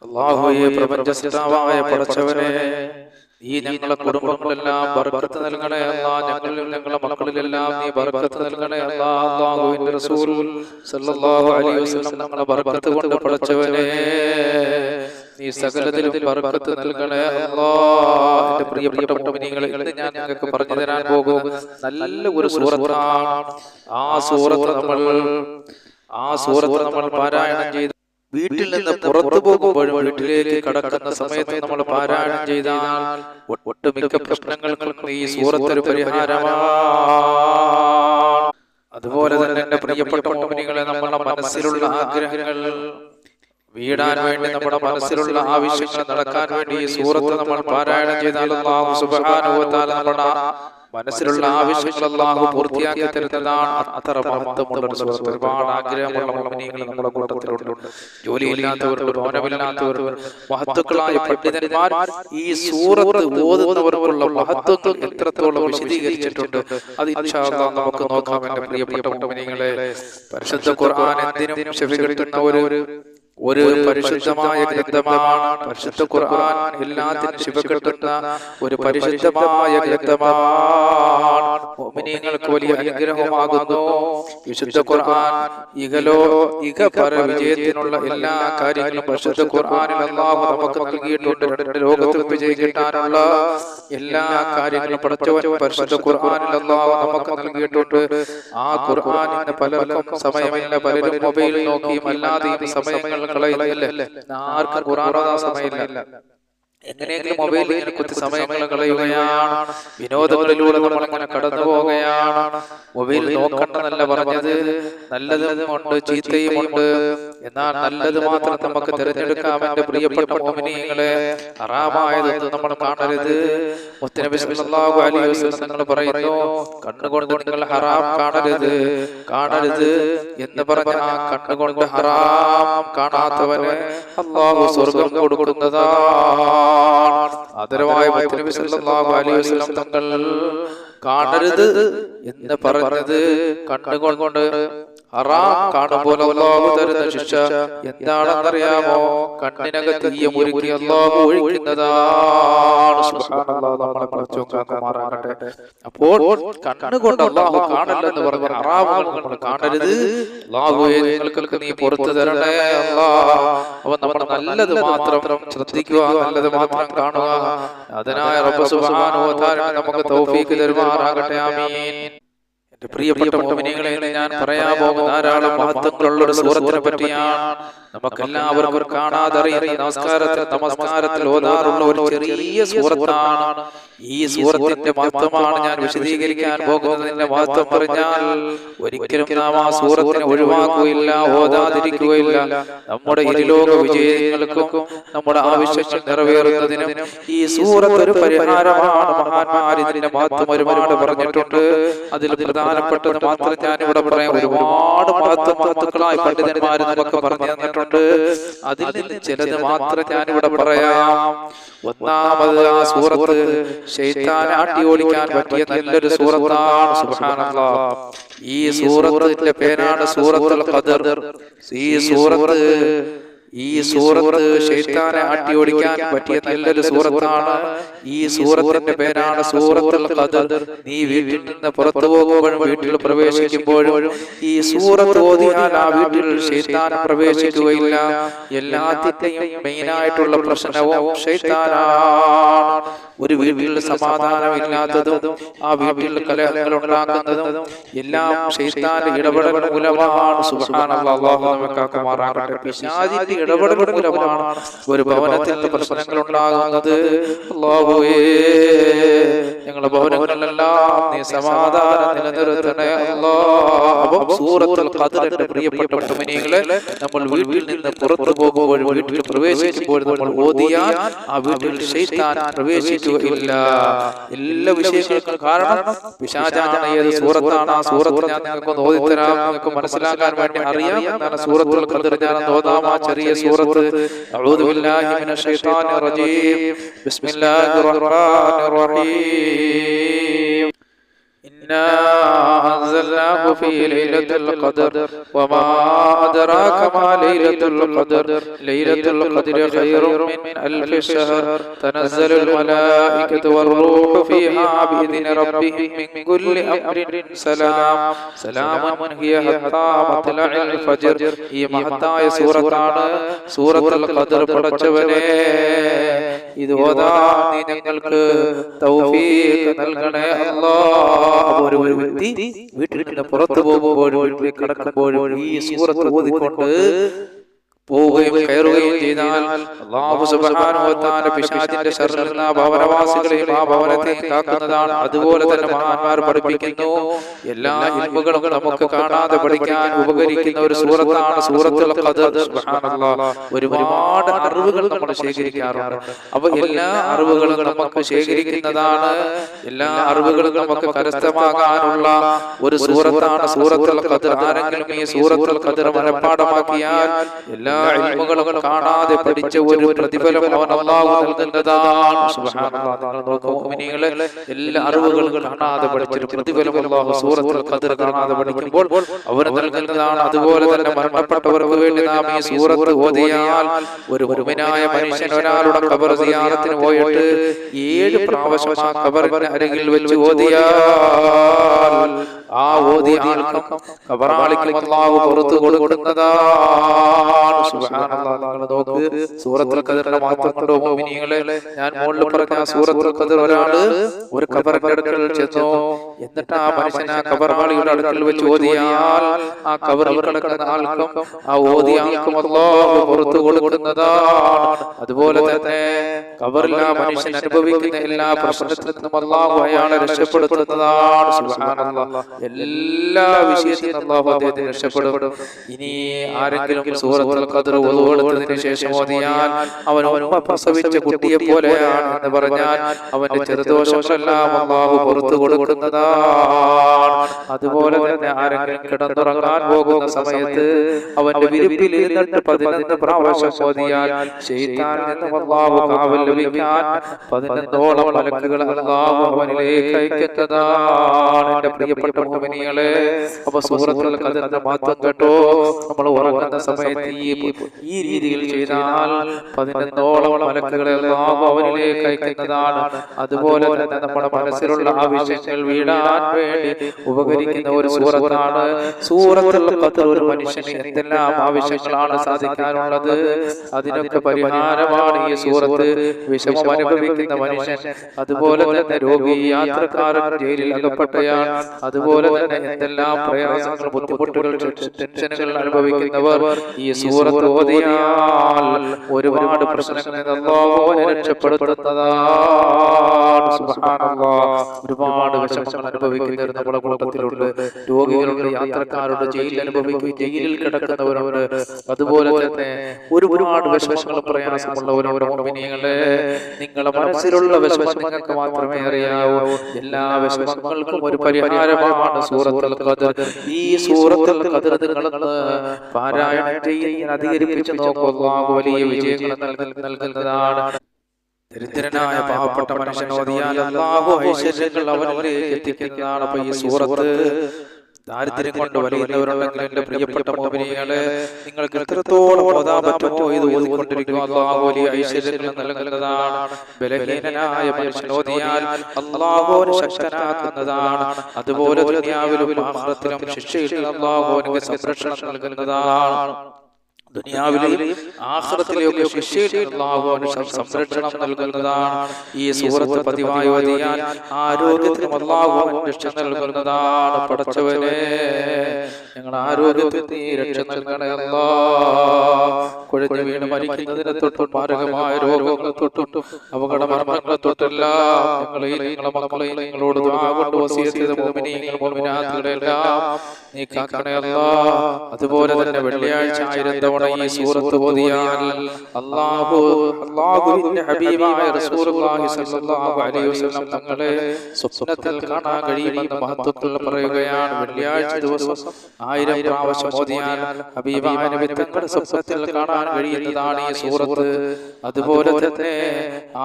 അല്ലാഹുവേ, പ്രപഞ്ചസ്രഷ്ടാവായ പടച്ചവനെ, നീ ഞങ്ങളെ കുടുംബങ്ങളെല്ലാം ബർക്കത്ത് നൽകണേ അല്ലാ. ഞങ്ങളിലും ഞങ്ങളുടെ മക്കളിലെല്ലാം നീ ബർക്കത്ത് നൽകണേ അല്ലാ. അല്ലാഹുവിന്റെ റസൂൽ സല്ലല്ലാഹു അലൈഹി വസല്ലം ഞങ്ങളെ ബർക്കത്ത് കൊണ്ട് പടച്ചവനെ, നീ സകലത്തിലും ബർക്കത്ത് നൽകണേ അല്ലാ. എന്റെ പ്രിയപ്പെട്ട മുഅ്മിനീങ്ങളെ, ഇന്ന് ഞാൻ നിങ്ങൾക്ക് പറഞ്ഞു തരാൻ പോകും നല്ല ഒരു സൂറത്താണ്. ആ സൂറത്ത് നമ്മൾ പാരായണം ചെയ്ത് വീട്ടിൽ നിന്ന് പുറത്തു പോകുമ്പോഴും വീട്ടിലേക്ക് കടക്കുന്ന സമയത്ത് നമ്മൾ പാരായണം ചെയ്താൽ ഒട്ടുമിക്ക പ്രശ്നങ്ങൾക്കും ഈ സൂറത്ത് ഒരു പരിഹാരമാണ്. അതുപോലെ തന്നെ എന്റെ പ്രിയപ്പെട്ട മുഅ്മിനീങ്ങളെ, നമ്മുടെ മനസ്സിലുള്ള ആഗ്രഹങ്ങൾ വീടാൻ വേണ്ടി, നമ്മുടെ മനസ്സിലുള്ള ആവശ്യങ്ങൾ നടക്കാൻ വേണ്ടി ഈ സൂറത്ത് നമ്മൾ പാരായണം ചെയ്താൽ അല്ലാഹു സുബ്ഹാനഹു വ തആല നമ്മുടെ മനസ്സിലുള്ള ആവശ്യങ്ങൾ അല്ലാഹു പൂർത്തിയാക്കി തരുന്നതാണ്. അത്ര മഹത്വമുള്ള ഒരു സൂറത്ത്. ഒരുപാട് ആഗ്രഹമുള്ള മുഅ്മിനീങ്ങൾ നമ്മുടെ കൂട്ടത്തിലുണ്ട്. ജോലിയില്ലാത്തവരുണ്ട്, ഭവനമില്ലാത്തവരുണ്ട്, മഹത്തുക്കളായ പണ്ഡിതന്മാർ ഈ സൂറത്ത് ഓതുന്നവർക്കുള്ള മഹത്വങ്ങൾ എത്രത്തോളം വിശദീകരിച്ചിട്ടുണ്ട്. അത് ഇൻഷാ അല്ലാഹ് നമുക്ക് നോക്കാം. എന്റെ പ്രിയപ്പെട്ട മുഅ്മിനീങ്ങളെ, പരിശുദ്ധ ഖുർആൻ എന്തിനും ചെവി കിട്ടുന്ന ഒരു പരിശുദ്ധമായ ഗ്രന്ഥമാണ്. പരിശുദ്ധ ഖുർആൻ എല്ലാത്തിനും ശിഫകിട്ടുന്ന ഒരു പരിശുദ്ധമായ ഗ്രന്ഥമാണ്. മുഅ്മിനീങ്ങൾക്ക് വലിയ അനുഗ്രഹമാകുന്നു വിശുദ്ധ ഖുർആൻ. ഇഹപര വിജയത്തിനുള്ള എല്ലാ കാര്യങ്ങളും പരിശുദ്ധ ഖുർആനിൽ അല്ലാഹു നമുക്ക് നൽകിയിട്ടുണ്ട്. രണ്ട് ലോകത്തും വിജയം കിട്ടാനുള്ള എല്ലാ കാര്യങ്ങളും പടച്ചവൻ പരിശുദ്ധ ഖുർആനിൽ അല്ലാഹു നമുക്ക് നൽകിയിട്ടുണ്ട്. ആ ഖുർആനിന് പലർക്കും സമയമില്ല. പലരും മൊബൈൽ നോക്കിയും അല്ലാതെയും സമയങ്ങൾ കളയുന്നില്ല. ആർക്കും ഖുർആൻ ഓതാൻ സമയമില്ല. എങ്ങനെയെങ്കിലും മൊബൈലിൽ കുത്തി സമയങ്ങൾ കളയുകയാണ്. വിനോദങ്ങളിലൂടെ നമ്മളിങ്ങനെ കടന്നു പോവുകയാണ്. മൊബൈൽ നോക്കണ്ടെന്നല്ല പറഞ്ഞത്, നല്ലതും ഉണ്ട് ചീത്തയും ഉണ്ട്. എന്നാൽ നല്ലത് മാത്രം നമുക്ക് തിരഞ്ഞെടുക്കാം. എന്റെ പ്രിയപ്പെട്ട മുഅ്മിനീങ്ങളെ, ഹറാമായതൊന്നും നമ്മൾ കാണരുത്. മുത്തനബി സല്ലല്ലാഹു അലൈഹി വസല്ലം നിങ്ങൾ പറയുന്നു, കണ്ണുകൊണ്ട് നിങ്ങൾ ഹറാം കാണരുത് എന്ന് പറഞ്ഞ ആ കണ്ണുകൊണ്ട് ഹറാം കാണാത്തവന് അല്ലാഹു സ്വർഗ്ഗം കൊടുക്കുന്നതാണ്. ആദരവായ മുത്തനബി സല്ലല്ലാഹു അലൈഹി വസല്ലം തങ്ങൾ കാണരുത് എന്ന് പറഞ്ഞത് കണ്ണുകൊണ്ട് ഹറാം കാണുമ്പോൾ അല്ലാഹു തരുന്ന ശിക്ഷ എന്താണെന്നറിയാമോ? കണ്ണിനകത്ത് തീയ മുറുക്കി അല്ലാഹു ഒഴിക്കുന്നതാണ്. സുബ്ഹാനല്ലാഹ്, നമ്മളെ പടച്ചോക്കാക്കുമാറാകട്ടെ. അപ്പോൾ കണ്ണുകൊണ്ട് അല്ലാഹു കാണില്ലെന്ന് പറഞ്ഞ ഹറാമുകൾ നമ്മൾ കാണരുത്. അല്ലാഹുവേ, നിങ്ങൾക്ക് നീ പുറത്തു തരണേ അല്ലാഹ്. അവൻ നമ്മൾ നല്ലത് മാത്രം ശ്രദ്ധിക്കുക, നല്ലത് മാത്രം കാണുക. അതിനായ റബ്ബ് സുബ്ഹാനഹു വ തആല നമുക്ക് തൗഫീഖ് തരുമാറാകട്ടെ. ആമീൻ. പ്രിയപ്പെട്ട മുഅ്മിനീങ്ങളെ, ഞാൻ പറയാൻ പോകുന്ന ധാരാളം മഹത്വങ്ങളുള്ള ഒരു സൂറത്തിനെ പറ്റിയാണ്. നമുക്കെല്ലാവർക്കും കാണാതറിയുന്ന നമസ്കാരത്തിൽ ഓതാറുള്ള ഒരു ചെറിയ സൂറത്താണ്. ഈ സൂറത്തിന്റെ മഹത്വമാണ് ഞാൻ വിശദീകരിക്കാൻ പോകുന്നതിന്റെ മഹത്വം പറഞ്ഞാൽ ഒരിക്കലും നാം ആ സൂറത്തിനെ ഒഴിവാക്കുകയില്ല, ഓതാതിരിക്കുകയില്ല. നമ്മുടെ ഇരുലോക വിജയങ്ങൾക്കും നമ്മുടെ ആവശ്യങ്ങൾ നിറവേറുന്നതിനും ഈ സൂറത്ത് ഒരു പരിഹാരമാണ്. മഹാന്മാർ ഇതിന്റെ മഹത്വം ഒരുപാട് പറഞ്ഞിട്ടുണ്ട്. അതിൽ പ്രധാനപ്പെട്ടത് മാത്രം ഞാൻ ഇവിടെ പറയാം. ഒരുപാട് മഹത്വക്കളായ പണ്ഡിതന്മാർ നമുക്ക് പറഞ്ഞു തന്നിട്ടുണ്ട്. അതിൽ നിന്ന് ചിലത് മാത്രം ഞാൻ ഇവിടെ പറയാം. ഒന്നാമത്, ആ സൂറത്ത് ശൈത്താനെ ആട്ടി ഓടിക്കാൻ പറ്റിയ നല്ലൊരു സൂറത്താണ്. സുബ്ഹാനല്ലാഹ്. ഈ സൂറത്തിന്റെ പേരാണ് സൂറത്തുൽ ഖദർ. ഈ സൂറത്ത് ശൈത്താനെ ആട്ടി ഓടിക്കാൻ പറ്റിയ നല്ലൊരു സൂറത്താണ്. ഈ സൂറത്തിന്റെ പേരാണ് സൂറത്തുൽ ഖദർ. നീ വീട്ടിൽ നിന്ന് പുറത്തു പോകുമ്പോഴും വീട്ടിൽ പ്രവേശിക്കുമ്പോഴും ഈ സൂറത്ത് ഓതിയാൽ ആ വീട്ടിൽ ശൈത്താൻ പ്രവേശിക്കുകയില്ല. എല്ലാത്തിന്റെയും മെയിനായിട്ടുള്ള പ്രശ്നവും ശൈത്താനാണ്. ഒരു വീട്ടിൽ സമാധാനമില്ലാത്തതും ആ വീട്ടിൽ കലഹങ്ങൾ ഉണ്ടാക്കുന്നതും എല്ലാം ശൈത്താന്റെ ഇടപെടൽ മൂലമാണ്. സുബ്ഹാനല്ലാഹ്, അല്ലാഹു നമ്മെ കാക്കുമാറാകട്ടെ. പിശാചിന്റെ ഇടപെടൽ മൂലമാണ് ഒരു ഭവനത്തിൽ പ്രശ്നങ്ങൾ ഉണ്ടാകുന്നത്. അല്ലാഹുവേ, ഞങ്ങളുടെ ഭവനങ്ങളിലെല്ലാം നീ സമാധാനം നിലനിർത്തണേ അല്ലാഹ്. സൂറത്തുൽ ഖദറിന്റെ പ്രിയപ്പെട്ട മുഅ്മിനീങ്ങളെ, നമ്മൾ വീട്ടിൽ നിന്ന് പുറത്തു പോകുമ്പോഴും വീട്ടിൽ പ്രവേശിക്കുമ്പോഴും നമ്മൾ ഓതിയാൽ ആ വീട്ടിൽ ശൈത്താൻ പ്രവേശിക്കുകയില്ല. എല്ലാ വിഷയങ്ങൾക്കും കാരണം പിശാചാണ്. ഏത് സൂറത്താണ്? ആ സൂറത്ത് ഞാൻ നിങ്ങൾക്ക് ഓതിത്തരാം. നിങ്ങൾക്ക് മനസ്സിലാക്കാൻ വേണ്ടി അറിയാം എന്നാണ് സൂറത്തുൽ ഖദർ ഞാൻ ഓതാം. ആ ചെറിയ സൂറത്ത്. അഊദു ബില്ലാഹി മിനശ് ശൈത്താനിർ റജീം. ബിസ്മില്ലാഹിർ റഹ്മാനിർ റഹീം. إن إنا أنزلناه في ليلة القدر وما أدراك ما ليلة القدر ليلة القدر خير من 1000 شهر تنزل الملائكة والروح فيها بإذن ربهم من كل أمر سلام سلام هي حتى مطلع الفجر. ഈ മഹത്തായ സൂറത്താണ് സൂറത്തുൽ ഖദർ. പടച്ചവനെ, ഇത് ഓതാൻ നീ ഞങ്ങൾക്ക് തൗഫീഖ് നൽകണേ അല്ലാഹ്. ഒരു വ്യക്തി വീട്ടിൽ നിന്ന് പുറത്തു പോകുമ്പോഴും വീട്ടിൽ കടക്കുമ്പോഴും ഈ സൂറത്ത് ഓതിക്കൊണ്ട് പോവുകയും കയറുകയും ചെയ്താൽ അല്ലാഹു സുബ്ഹാനഹു വ തആല പിശാചിന്റെ ശർറിൽ നിന്ന് ഭവനവാസികളെയും ആ ഭവനത്തെ കാക്കുന്നതാണ്. അതുപോലെ തന്നെ മഹാന്മാർ പഠിപ്പിക്കുന്നു, എല്ലാ ഇൽമുകളും നമുക്ക് കാണാതെ പഠിക്കാൻ ഉപകരിക്കുന്ന ഒരു സൂറത്താണ് സൂറത്തുൽ ഖദർ. സുബ്ഹാനല്ലാഹ്, ഒരുപാട് അറിവുകൾ നമ്മൾ ശേഖരിക്കാറുണ്ട്. അപ്പൊ എല്ലാ അറിവുകളും നമുക്ക് ശേഖരിക്കുന്നതാണ്, എല്ലാ അറിവുകളും നമുക്ക് കരസ്ഥമാകാനുള്ള ഒരു സൂറത്താണ് സൂറത്തുൽ ഖദർ. ആരെങ്കിലും ഈ സൂറത്തുൽ ഖദർ മനഃപ്പാഠമാക്കിയാൽ എല്ലാ ഇൽമുകളും കാണാതെ പഠിച്ച ഒരു പ്രതിഫലം അവൻ അല്ലാഹു നൽകുന്നതാണ്. സുബ്ഹാനല്ലാഹ്, നിങ്ങൾ നോക്കൂ മുഅ്മിനീങ്ങളെ, എല്ലാ അറിവുകളും കാണാതെ പഠിച്ച പ്രതിഫലം അല്ലാഹു സൂറത്തുൽ ഖദർ കാണാതെ പഠിക്കുമ്പോൾ അവർ നൽകുന്നതാണ്. അതുപോലെ തന്നെ മരണപ്പെട്ടവർക്ക് വേണ്ടി നാം ഈ സൂറത്ത് ഓതിയാൽ, ഒരു മുഅ്മിനായ മനുഷ്യൻ ഒരാളുടെ ഖബർ സിയാറത്തിന് പോയിട്ട് 7 പ്രാവശ്യം ആ ഖബറിന്റെ അരികിൽ വെച്ച് ഓതിയാൽ ആ ഓതിയ ആൾക്കും ഖബറാളിക്കും അല്ലാഹു പുറത്തു കൊടുക്കുന്നതാണ്. സുബ്ഹാനല്ലാഹ്, നിങ്ങൾ നോക്ക് സൂറത്തുൽ ഖദറിന്റെ മഹത്വം കണ്ടോ മുഅ്മിനീങ്ങളെ. ഞാൻ മുകളിൽ പറഞ്ഞ സൂറത്തുൽ ഖദർ ഒരാള് ഒരു ഖബറിന്റെ അടുക്കൽ ചെന്നു, എന്നിട്ട് ആ മനുഷ്യൻ ആ ഖബറാളിയുടെ അടുക്കൽ വെച്ച് ഓതിയാൽ ആ ഖബറിൽ കിടക്കുന്ന ആൾക്കും ആ ഓതിയ ആൾക്കും അല്ലാഹു പുറത്തു കൊടുക്കുന്നതാണ്. അതുപോലെ തന്നെ ഖബറിൽ ആ മനുഷ്യൻ അനുഭവിക്കുന്ന എല്ലാ പ്രശ്നത്തിൽ നിന്നും അല്ലാഹു അയാളെ രക്ഷപ്പെടുത്തുന്നതാണ്. സുബ്ഹാനല്ലാഹ്, എല്ലാ വിഷയത്തിലും അല്ലാഹു അദ്ദേഹത്തെ രക്ഷപ്പെടും. ഇനി ആരെങ്കിലും സൂറത്തുൽ ഖദർ ഓതുന്നതിന് ശേഷം ഓതിയാൽ അവൻ ഉമ്മ പ്രസവിച്ച കുട്ടിയെ പോലെയാണ് എന്ന് പറഞ്ഞാൽ അവന്റെ ചെറുദോഷങ്ങളെല്ലാം അല്ലാഹു പുറത്തു കൊടുക്കുന്നതാണ്. അതുപോലെ തന്നെ ആരെങ്കിലും കിടന്നുറങ്ങാൻ പോകുന്ന സമയത്ത് അവന്റെ വിരിപ്പിൽ ഇരുന്നിട്ട് 11 പ്രാവശ്യം ഓതിയാൽ ശൈത്താനിൽ നിന്നും അല്ലാഹു കാവൽ ലഭിക്കാൻ 11ഓളം മലക്കുകൾ അല്ലാഹു അവനിലേക്ക് അയക്കുന്നതാണ്. എന്റെ പ്രിയപ്പെട്ട മുഅ്മിനീങ്ങളെ, അപ്പൊ സൂറത്തുൽ ഖദറിന്റെ മഹത്വം കേട്ടോ. നമ്മൾ ഉറങ്ങുന്ന സമയത്ത് ഈ രീതിയിൽ ചെയ്താൽ 11ഓളം മലക്കുകളെ അല്ലാഹു അവനിലേക്ക് അയക്കുന്നതാണ്. അതുപോലെ തന്നെ നമ്മുടെ മനസ്സിലുള്ള ആവശ്യങ്ങൾ വീടാൻ വേണ്ടി ഉപകരിക്കുന്ന ഒരു സൂറത്താണ് സൂറത്തുൽ ഖദർ. ഒരു മനുഷ്യന് എന്തെല്ലാം ആവശ്യങ്ങളാണ് സാധിക്കാനുള്ളത്, അതിനൊക്കെ പരിഹാരമാണ് ഈ സൂറത്ത്. വിഷമം അനുഭവിക്കുന്ന മനുഷ്യൻ, അതുപോലെ തന്നെ രോഗി, യാത്രക്കാരൻ, ജയിലിൽ അകപ്പെട്ടയാൾ, അതുപോലെ തന്നെ എന്തെല്ലാം പ്രയാസങ്ങൾ, ബുദ്ധിമുട്ടുകൾ, ടെൻഷനുകൾ അനുഭവിക്കുന്നവർ ഈ സൂറത്ത് ഓതിയാൽ ഒരുപാട് പ്രശ്നങ്ങളിൽ അല്ലാഹു രക്ഷപ്പെടുത്തുന്നതാണ്. സുബ്ഹാനല്ലാഹ്, ഒരുപാട് വിഷമങ്ങൾ അനുഭവിക്കുന്നവർ നമ്മുടെ കൂട്ടത്തിലുണ്ട്. രോഗികളുണ്ട്, യാത്രക്കാരുണ്ട്, ജയിലിൽ കിടക്കുന്നവരുണ്ട്. അതുപോലെ തന്നെ ഒരുപാട് വിഷമങ്ങളും പ്രയാസമുള്ളവരവരുടെ മുഅ്മിനീങ്ങളെ, നിങ്ങളുടെ മനസ്സിലുള്ള വിഷമം നിങ്ങൾക്ക് മാത്രമേ അറിയാവൂ. എല്ലാ വിഷമങ്ങൾക്കും ഒരു പരിഹാരമാണ് സൂറത്തുൽ ഖദർ. ഈ സൂറത്തുൽ ഖദർ നിങ്ങളൊന്ന് പാരായണം ചെയ്യാൻ അധികരിപ്പിച്ച് നോക്കൂ. അല്ലാഹു വലിയ വിജയങ്ങൾ നൽകുന്നതാണ്. ദരിദ്രനായ പാവപ്പെട്ട മനുഷ്യൻ ഓതിയാൽ അല്ലാഹു ഐശ്വര്യങ്ങൾ അവനിലേക്ക് എത്തിക്കുന്നതാണ്. അപ്പൊ ഈ സൂറത്ത് ദാരിദ്ര്യം കൊണ്ട് വലയുന്നവരുണ്ടെങ്കിൽ എന്റെ പ്രിയപ്പെട്ട മുഅ്മിനീങ്ങളെ, നിങ്ങൾക്ക് എത്രത്തോളം ഓതാൻ പറ്റുമോ ഇത് ഓതിക്കൊണ്ടിരിക്കുക. അല്ലാഹു വലിയ ഐശ്വര്യങ്ങൾ നൽകുന്നതാണ്. ബലഹീനനായ മനുഷ്യൻ ഓതിയാൽ അല്ലാഹു ശക്തനാക്കുന്നതാണ്. അതുപോലെ ദുനിയാവിലും ആഖിറത്തിലും ശിക്ഷയിൽ അല്ലാഹു അവർക്ക് സംരക്ഷണം നൽകുന്നതാണ്. ദുനിയാവിലെയും ആഖിറത്തിലെയൊക്കെ ശിക്ഷയിൽ അല്ലാഹു സംരക്ഷണം നൽകുന്നതാണ്. ഈ സൂറത്ത് പതിവായി ഓതിയാൽ ആരോഗ്യത്തിനും അല്ലാഹു രക്ഷ നൽകുന്നതാണ്. പടച്ചവനെ, ഞങ്ങൾ ആരോഗ്യത്തിന് രക്ഷ നൽകണേ അല്ലാഹ്. കുഴഞ്ഞു വീണ് മരിക്കുന്നതിനെ തൊട്ടും മാരകമായ രോഗങ്ങളെ തൊട്ടും അപകട മരണങ്ങളെ തൊട്ടെല്ലാം ഞങ്ങളെയും ഞങ്ങളുടെ മക്കളെയും നിങ്ങളോട് ദുആ കൊണ്ട് വസിയത്ത് ചെയ്ത മുഅ്മിനീങ്ങൾ മുഅ്മിനാത്തുകളെല്ലാം നീ കാക്കണേ അല്ലാഹ്. അതുപോലെ തന്നെ വെള്ളിയാഴ്ച 1000 തവണ തവണ ഈ സൂറത്ത് ഓതിയാൽ അല്ലാഹുവിന്റെ ഹബീബായ റസൂലുള്ളാഹി സ്വല്ലല്ലാഹു അലൈഹി വസല്ലം തങ്ങളെ സ്വപ്നത്തിൽ കാണാൻ കഴിയുമെന്ന് മഹത്തുക്കൾ പറയുകയാണ്. വെള്ളിയാഴ്ച ദിവസം 1000 പ്രാവശ്യം ഓതിയാൽ ഹബീബായ നബി തങ്ങളെ സ്വപ്നത്തിൽ കാണാൻ കഴിയുന്നതാണ് ഈ സൂറത്ത്. അതുപോലെ തന്നെ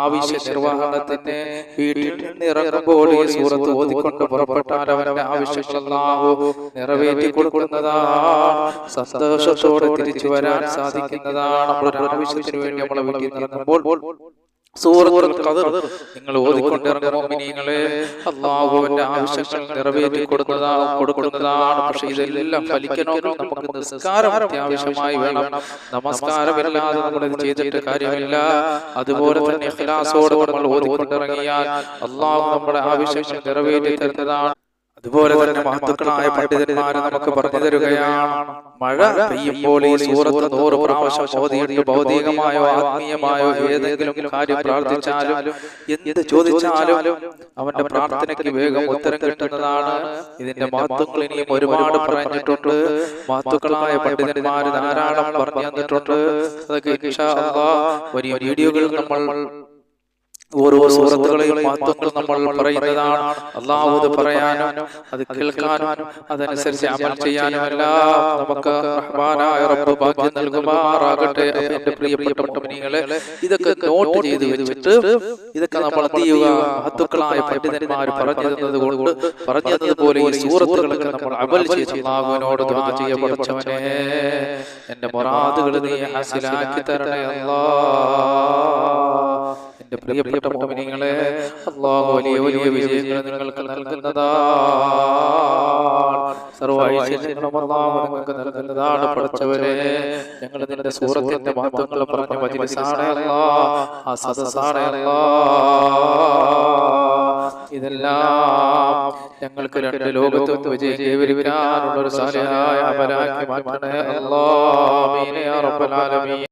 ആവശ്യ നിർവഹണത്തിന് വീട്ടിൽ നിന്ന് ഇറങ്ങുമ്പോൾ ഈ സൂറത്ത് ഓതിക്കൊണ്ട് പുറപ്പെട്ടാൽ അവന്റെ ആവശ്യങ്ങൾ അല്ലാഹു നിറവേറ്റി കൊടുക്കുന്നതാണ്. സന്തോഷത്തോടെ തിരിച്ചു വരാൻ സാധിക്കുന്നതാണ്. നമ്മുടെ ആവശ്യത്തിന് വേണ്ടി നമ്മളെ വീട്ടിൽ ഇറങ്ങുമ്പോൾ സൂറത്തുൽ ഖദർ നിങ്ങൾ ഓതിക്കൊണ്ടിറങ്ങുന്ന മുഅ്മിനീങ്ങളെ അല്ലാഹുവിന്റെ ആവശ്യങ്ങൾ നിറവേറ്റി കൊടുക്കുന്നതാണ്. പക്ഷേ ഇതെല്ലാം ഫലിക്കണമെങ്കിൽ നമുക്ക് നിസ്കാരം അത്യാവശ്യമായി വേണം. നമസ്കാരമില്ലാതെ നമ്മൾ ഇത് ചെയ്തിട്ട് കാര്യമില്ല. അതുപോലെ തന്നെ ഇഖ്ലാസോടെ നമ്മൾ ഓതിക്കൊണ്ടിറങ്ങിയാൽ അല്ലാഹു നമ്മുടെ ആവശ്യങ്ങൾ നിറവേറ്റി തരുന്നതാണ്. അതുപോലെ തന്നെ മഹത്തുക്കളായ പണ്ഡിതന്മാരെ നമുക്ക് പറഞ്ഞു തരികയാണ്, മഴ പെയ്യുമ്പോൾ ഈ സൂറത്ത് 100 പ്രാവശ്യം ഓതിയിട്ട് ഭൗതികമായോ ആത്മീയമായോ ഏതെങ്കിലും കാര്യം പ്രാർത്ഥിച്ചാലും എന്ത് ചോദിച്ചാലും അവന്റെ പ്രാർത്ഥനയ്ക്ക് വേഗം ഉത്തരം കിട്ടുന്നതാണ്. ഇതിന്റെ മഹത്വങ്ങൾ ഇനിയും ഒരുപാട് പറഞ്ഞിട്ടുണ്ട്. മഹത്തുക്കളായ പണ്ഡിതന്മാര് ധാരാളം പറഞ്ഞു തന്നിട്ടുണ്ട്. അതൊക്കെ ഇൻഷാ അല്ലാഹ് വലിയ വീഡിയോകൾ നമ്മൾ ഓരോ സൂറത്തുകളെയും മഹത്വങ്ങൾ നമ്മൾ പറയുന്നതാണ്. അല്ലാഹു പറയാനും അത് കേൾക്കാനും അതനുസരിച്ച് അമൽ ചെയ്യാനുമെല്ലാം നമുക്ക് റഹ്മാനായ റബ്ബ് ഭാഗ്യം നൽകുമാറാകട്ടെ. എന്റെ പ്രിയപ്പെട്ട മുഅ്മിനീങ്ങളെ, ഇതൊക്കെ നോട്ട് ചെയ്ത് വെച്ചിട്ട് ഇതൊക്കെ നമ്മൾ എന്ത് ചെയ്യുക, മഹത്തുക്കളായ പണ്ഡിതന്മാർ പറഞ്ഞതുപോലെ ഈ സൂറത്തുകളൊക്കെ നമ്മൾ അമൽ ചെയ്ത് അല്ലാഹുവിനോട് ദുആ ചെയ്യുക. പഠിച്ചവനെ, എന്റെ മുറാദുകൾ നീ ഹാസിലാക്കി തരണേ അല്ലാഹ്. എന്റെ പ്രിയപ്പെട്ട മുഅ്മിനീങ്ങളെ, അല്ലാഹു വലിയ വലിയ വിജയങ്ങൾ നിങ്ങൾക്ക് നൽകുന്നതാണ്. സർവ്വ ഐശ്വര്യങ്ങളും അല്ലാഹു നിങ്ങൾക്ക് നൽകുന്നതാണ്. പഠിച്ചവരെ, ഞങ്ങൾ നിന്റെ സൂറത്തിന്റെ മഹത്വങ്ങൾ പറഞ്ഞ മജ്ലിസാണ് അല്ലാഹ്, ആ സദസ്സാണ് അല്ലാഹ്. ഇതെല്ലാം ഞങ്ങൾക്ക് 2 ലോകത്തും വിജയം കൈവരിക്കാനുള്ള ഒരു സാലിഹായ അമലാക്കി മാറ്റണേ അല്ലാഹ്. ആമീൻ യാ റബ്ബൽ ആലമീൻ.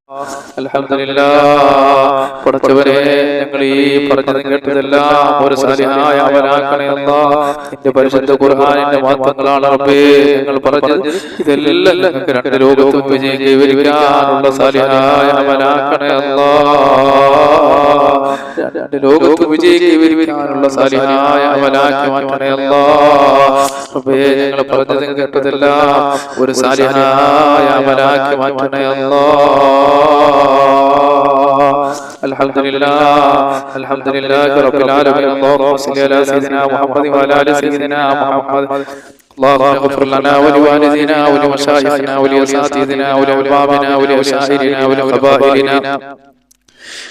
അൽഹംദുലില്ലാഹ്. പഠിച്ചവരെ, ഞങ്ങൾ ഈ പറഞ്ഞത് കേട്ടതെല്ലാം ഒരു സാലിഹായ അമലാക്കണേ അല്ലാഹ്. നിന്റെ പരിശുദ്ധ ഖുർആനിന്റെ മഹത്വങ്ങളാണ് റബ്ബേ ഞങ്ങൾ പറഞ്ഞത്. ഇതെല്ലാം ഞങ്ങൾക്ക് 2 ലോകത്തും വിജയം കൈവരിക്കാനുള്ള സാലിഹായ അമലാക്കണേ അല്ലാഹ്. 2 ലോകത്തും വിജയം കൈവരിക്കാനുള്ള സാലിഹായ അമലാക്കി മാറ്റണേ അല്ലാഹ്. റബ്ബേ, ഞങ്ങൾ പറഞ്ഞത് കേട്ടതെല്ലാം ഒരു സാലിഹായ അമലാക്കി മാറ്റണേ അല്ലാഹ്. അൽഹംദുലില്ലാഹി റബ്ബിൽ ആലമീൻ. അല്ലാഹുമ്മ സ്വല്ലി അലാ സയ്യിദിനാ മുഹമ്മദ് വഅലാ ആലി സയ്യിദിനാ മുഹമ്മദ്. اللهم اغفر لنا ولوالدينا ولمشايخنا ولأساتذتنا ولعلمائنا ولمشايخنا ولقبائلنا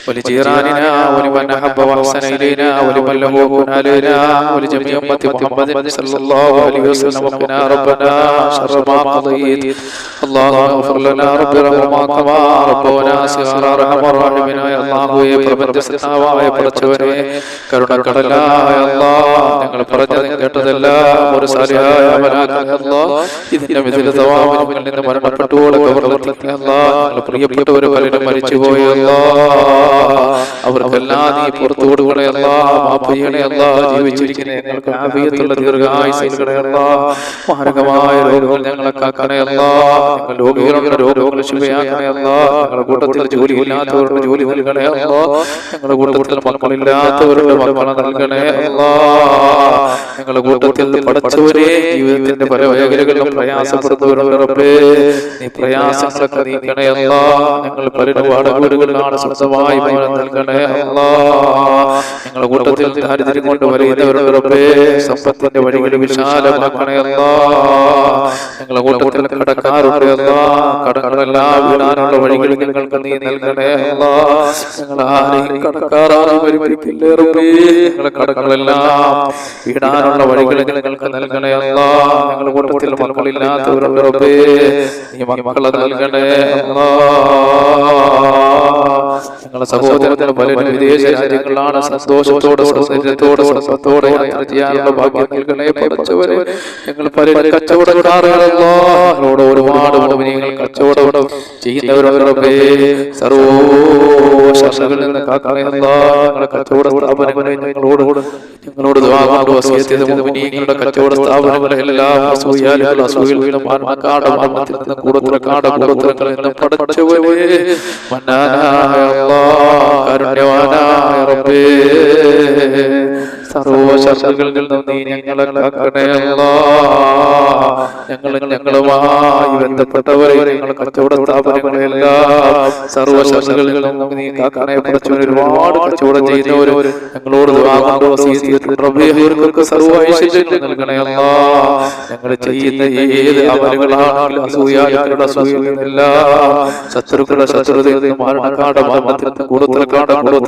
ولجيراننا ولمن أحب وأحسن إلينا ولمن له كن علينا ولجميع أمة محمد صلى الله عليه وسلم. وقنا ربنا شر ما قضيت. اللهم اغفر لنا رب رحمنا كما ربنا صغارا أرحم الراحمين. يا الله, പ്രപഞ്ചസ്താവായ പടച്ചവനെ, കരുണക്കടലായ അല്ലാഹ്, ഞങ്ങൾ പറഞ്ഞത് കേട്ടതെല്ലാം ഒരു സാലിഹായ അമലാക്കണേ അല്ലാഹ്. ഇതിന്റെ മിഥില തവാമിൽ നിന്ന് മരണപ്പെട്ടുപോയ കബറിലെത്തിയ അല്ലാഹ്, ഞങ്ങൾ പ്രിയപ്പെട്ടവർ പലരും മരിച്ചുപോയ അല്ലാഹ്, അവർക്കെല്ലാം നീ പുറത്തു കൊടുക്കണേ അല്ലാഹ്. മാഫ് ചെയ്യണേ അല്ലാഹ്. ജീവിച്ചിരിക്കുന്ന ഞങ്ങൾക്ക് ആഫിയത്തുള്ള ദീർഘായുസ്സ് നൽകണേ അല്ലാഹ്. മാരകമായ രോഗങ്ങൾ ഞങ്ങളെ കാക്കണേ അല്ലാഹ്. ഞങ്ങൾ രോഗികളുടെ രോഗങ്ങൾ ശിഫയാക്കണേ അല്ലാഹ്. ഞങ്ങളുടെ കൂട്ടത്തിൽ ജോലിയില്ലാത്തവരുടെ ജോലി നൽകണേ അല്ലാഹ്. ഞങ്ങളുടെ കൂട്ടത്തിൽ മക്കളില്ലാത്തവരുടെ മക്കളെ നൽകണേ അല്ലാഹ്. ഞങ്ങളുടെ കൂട്ടത്തിൽ പഠിച്ചവരെ ജീവിതത്തിന്റെ പല മേഖലകളിലും പ്രയാസപ്പെടുന്നവരുടെ റബ്ബേ, നീ പ്രയാസങ്ങളൊക്കെ നീക്കണേ അല്ലാഹ്. ഞങ്ങൾ പലരും വാടക വീടുകളിലാണ്, സ്വന്തമായി ഭവനം നൽകണേ അല്ലാഹ്. ഞങ്ങളുടെ കൂട്ടത്തിൽ ദാരിദ്ര്യം കൊണ്ട് വലയുന്നവരുടെ റബ്ബേ, സമ്പത്തിന്റെ വഴികൾ വിശാലമാക്കണേ അല്ലാഹ്. ഞങ്ങളുടെ കൂട്ടത്തിൽ കടക്കാരുണ്ട് അല്ലാഹ്, കടങ്ങളെല്ലാം വീടാനുള്ള വഴികൾ ഞങ്ങൾക്ക് നീ നൽകണേ അല്ലാഹ്. ഞങ്ങൾ ആരെയും കടക്കാറായി പരിമരിക്കില്ലേ റബ്ബേ. ഞങ്ങളുടെ കടങ്ങളെല്ലാം വീടാനുള്ള വഴികൾ ഞങ്ങൾക്ക് നൽകണേ അല്ലാഹ്. ഞങ്ങളുടെ കൂട്ടത്തിൽ മക്കളില്ലാത്തവരുടെ റബ്ബേ, നീ മക്കളെ നൽകണേ അല്ലാഹ്. ഞങ്ങളുടെ സഹോദരങ്ങൾ പലരും വിദേശ രാജ്യങ്ങളിലാണ്. സന്തോഷത്തോടെ സൗന്ദര്യത്തോടെ സ്വസ്ഥത്തോടെ യാത്ര ചെയ്യാനുള്ള ഭാഗ്യം നൽകണേ പഠിച്ചവരെ. ഞങ്ങൾ പലരും കച്ചവടക്കാരോട് ഒരുപാട് മുഅ്മിനീങ്ങൾ കച്ചവടം ചെയ്യുന്നവരുടെ സർവ്വ ശർറുകളിൽ നിന്ന് കാക്കണേ അല്ലാഹ്. ഞങ്ങളുടെ കച്ചവട സ്ഥാപനങ്ങളെ ഞങ്ങളോട് ദുആ കൊണ്ട് വസിയത്ത് ചെയ്ത മുഅ്മിനീങ്ങളുടെ കച്ചവട സ്ഥാപനങ്ങളെ എല്ലാം അസൂയാലുകൾ അസൂയയിൽ നിന്നും മരണത്തിൽ നിന്നും കൂടത്തരങ്ങളിൽ നിന്നും പടച്ചവനെ മന്നാനായ അല്ലാഹ് കാരുണ്യവാനായ റബ്ബേ സർവ്വ ശർറുകളിൽ നിന്നും നീ ഞങ്ങളെ കാക്കണേ അല്ലാഹ്. ഞങ്ങളുമായി ബന്ധപ്പെട്ടവരെ ഞങ്ങളുടെ കച്ചവട സ്ഥാപനങ്ങളെല്ലാം സർവ്വ ശർറുകളിൽ നിന്നും നീ കാക്കണേ പടച്ചവനെ. ഒരുപാട് കച്ചവടം ചെയ്യുന്നവര് ഞങ്ങളോട് ദുആ കൊണ്ട് വസിയത്ത് ചെയ്തിട്ടുണ്ട് റബ്ബേ. അവർക്ക് സർവ്വ ഐശ്വര്യങ്ങൾ നൽകണേ അല്ലാഹ്. ഞങ്ങൾ ചെയ്യുന്ന ഏത് അമലുകളാണെങ്കിലും അസൂയാലുക്കളുടെ അസൂയയിൽ നിന്നെല്ലാം ശത്രുക്കളുടെ ശത്രുതയിൽ നിന്നും മരണത്തിൽ നിന്നും കൂടത്തരത്തിൽ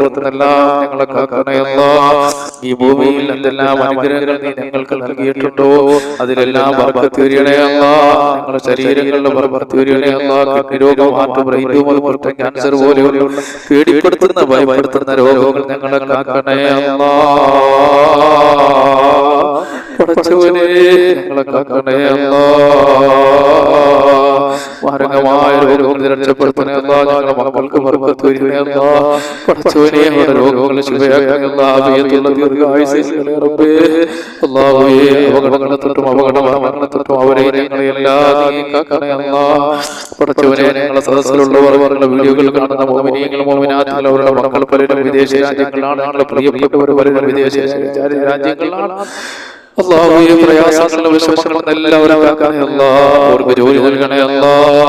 നിന്നെല്ലാം ഞങ്ങളെ കാക്കണേ അല്ലാഹ്. ഈ ഭൂമിയിൽ എന്തെല്ലാം അനുഗ്രഹങ്ങൾ നീ ഞങ്ങൾക്ക് നൽകിയിട്ടുണ്ടോ അതിലെല്ലാം ബർക്കത്ത് വരികണേ അല്ലാഹ്. ഞങ്ങളുടെ ശരീരങ്ങളുടെ ബർക്കത്ത് വരികണേ അല്ലാഹ്. കിഡ്നി രോഗം, ഹാർട്ട്, ബ്രെയിൻ ട്യൂമർ, ക്യാൻസർ പോലെയുള്ള പേടിപ്പെടുത്തുന്ന ഭയപ്പെടുത്തുന്ന രോഗങ്ങൾ ഞങ്ങളെ കാക്കണേ അല്ലാഹ്. പടച്ചവനെ ഞങ്ങളെ കാക്കണേ അല്ലാഹ്. മാരകമായ രോഗങ്ങൾ രക്ഷപ്പെടുത്തണേ അല്ലാഹ്. ഞങ്ങളുടെ മക്കൾക്ക് ബർക്കത്ത് വരികണേ അല്ലാഹ്. പടച്ചവനെ അവരുടെ രോഗങ്ങൾ ശിഫയാക്കണേ അല്ലാഹ്. ആഫിയത്തുള്ള ദീർഘായുസ്സ് നൽകണേ റബ്ബേ. അല്ലാഹുവേ അപകടങ്ങളെ തൊട്ടും അപകടമരണങ്ങളെ തൊട്ടും അവരെ ഞങ്ങളെ എല്ലാം നീ കാക്കണേ അല്ലാഹ്. പടച്ചവനെ ഞങ്ങളുടെ സദസ്സിലുള്ളവർ അവരുടെ വീഡിയോകൾ കാണുന്ന മോമിനിയങ്ങളും മോമിനാത്തുകൾ അവരുടെ മക്കൾ പലരും വിദേശ രാജ്യങ്ങളാണ്. ഞങ്ങളുടെ പ്രിയപ്പെട്ടവർ പലരും വിദേശ രാജ്യങ്ങളാണ്. അല്ലാഹുവേ പ്രയാസങ്ങളും വിഷമങ്ങളും എല്ലാവരും കാക്കണേ അല്ലാഹ്. അവർക്ക് ജോലി നൽകണേ അല്ലാഹ്.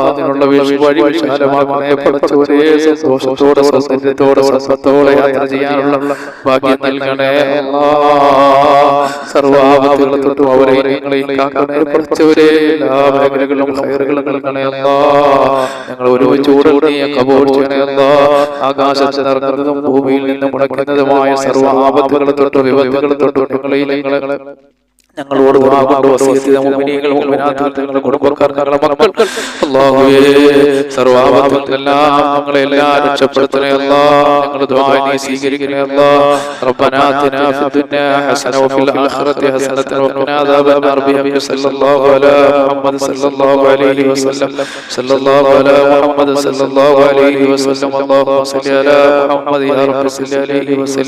അതിനുള്ള വഴി വിശാലമാക്കണേ പടച്ചവനെ. സന്തോഷത്തോടെ സൗന്ദര്യത്തോടെ സമ്പത്തോടെ യാത്ര ചെയ്യാനുള്ള ഭാഗ്യം നൽകണേ അല്ലാഹ്. സർവ്വാപത്തുകളെ തൊട്ടും അവരെ ഞങ്ങളെയും കാക്കണേ പടച്ചവനെ. എല്ലാ മേഖലകളിലും ഖൈറുകൾ നൽകണേ അല്ലാഹ്. ഞങ്ങൾ ഒരുമിച്ച് നീ കബൂൽ ചെയ്യണേ അല്ലാഹ്. ആകാശത്ത് നിറങ്ങുന്നതും ഭൂമിയിൽ നിന്ന് മുടക്കുന്നതുമായ സർവ്വാപത്തുകളെ തൊട്ടും വിപത്തുകളെ തൊട്ടും ഞങ്ങളോട് വസിയത്ത് ചെയ്ത മുഅ്മിനീങ്ങൾ മുഅ്മിനാത്തുകൾ ഞങ്ങളുടെ കുടുംബക്കാർ ഞങ്ങളുടെ മക്കൾ അല്ലാഹുവേ സർവ്വാപത്തുകളെല്ലാം ഞങ്ങളെല്ലാം രക്ഷപ്പെടുത്തണേ അല്ലാഹ്. ഞങ്ങളുടെ ദുആ നീ സ്വീകരിക്കണേ അല്ലാഹ്. റബ്ബനാ ആതിനാ ഫിദ്ദുനിയാ ഹസന വഫിൽ ആഖിറതി ഹസനത വഖിനാ അദാബന്നാർ ബിഹഖി സല്ലല്ലാഹു അലാ മുഹമ്മദ് സല്ലല്ലാഹു അലൈഹി വസല്ലം സല്ലല്ലാഹു അലാ മുഹമ്മദ് സല്ലല്ലാഹു അലൈഹി വസല്ലം. അല്ലാഹുമ്മ സ്വല്ലി അലാ മുഹമ്മദ് യാ റബ്ബി സ്വല്ലി അലൈഹി വസല്ലം.